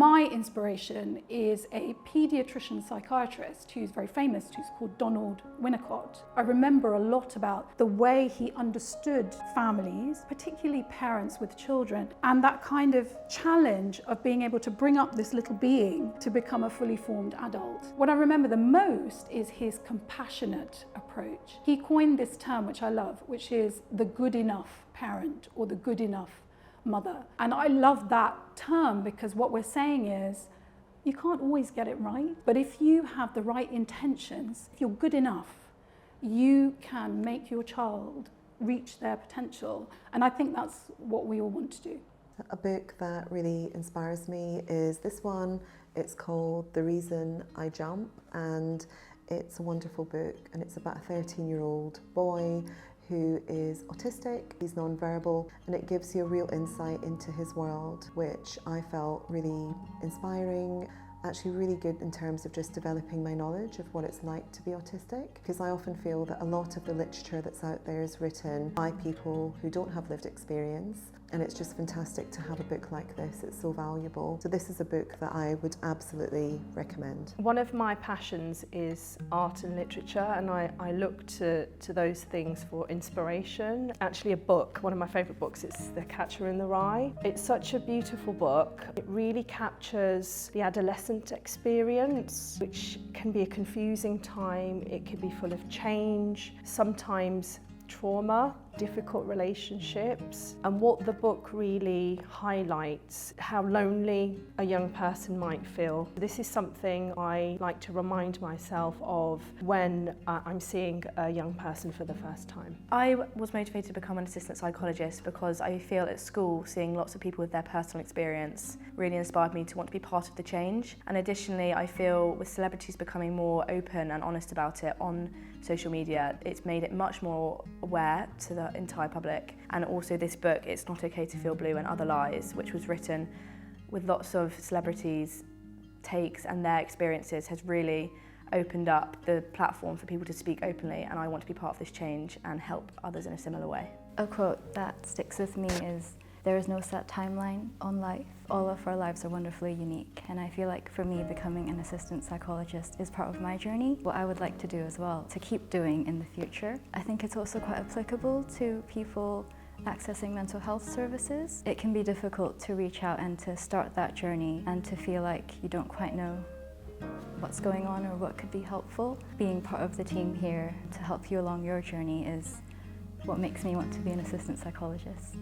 My inspiration is a paediatrician psychiatrist who's very famous, who's called Donald Winnicott. I remember a lot about the way he understood families, particularly parents with children, and that kind of challenge of being able to bring up this little being to become a fully formed adult. What I remember the most is his compassionate approach. He coined this term, which I love, which is the good enough parent or the good enough mother. And I love that term because what we're saying is you can't always get it right, but if you have the right intentions, if you're good enough, you can make your child reach their potential. And I think that's what we all want to do. A book that really inspires me is this one. It's called The Reason I Jump, and it's a wonderful book, and it's about a 13-year-old boy who is autistic, he's non-verbal, and it gives you a real insight into his world, which I felt really inspiring, actually really good in terms of just developing my knowledge of what it's like to be autistic, because I often feel that a lot of the literature that's out there is written by people who don't have lived experience, and it's just fantastic to have a book like this. It's so valuable. So this is a book that I would absolutely recommend. One of my passions is art and literature, and I look to those things for inspiration. Actually a book, one of my favourite books, is The Catcher in the Rye. It's such a beautiful book. It really captures the adolescent experience, which can be a confusing time. It can be full of change, sometimes trauma, difficult relationships, and what the book really highlights, how lonely a young person might feel. This is something I like to remind myself of when I'm seeing a young person for the first time. I was motivated to become an assistant psychologist because I feel at school seeing lots of people with their personal experience really inspired me to want to be part of the change. And additionally, I feel with celebrities becoming more open and honest about it on social media, it's made it much more aware to the entire public. And also this book, It's Not Okay to Feel Blue and Other Lies, which was written with lots of celebrities' takes and their experiences, has really opened up the platform for people to speak openly, and I want to be part of this change and help others in a similar way. A quote that sticks with me is, "There is no set timeline on life. All of our lives are wonderfully unique." And I feel like for me, becoming an assistant psychologist is part of my journey, what I would like to do as well, to keep doing in the future. I think it's also quite applicable to people accessing mental health services. It can be difficult to reach out and to start that journey and to feel like you don't quite know what's going on or what could be helpful. Being part of the team here to help you along your journey is what makes me want to be an assistant psychologist.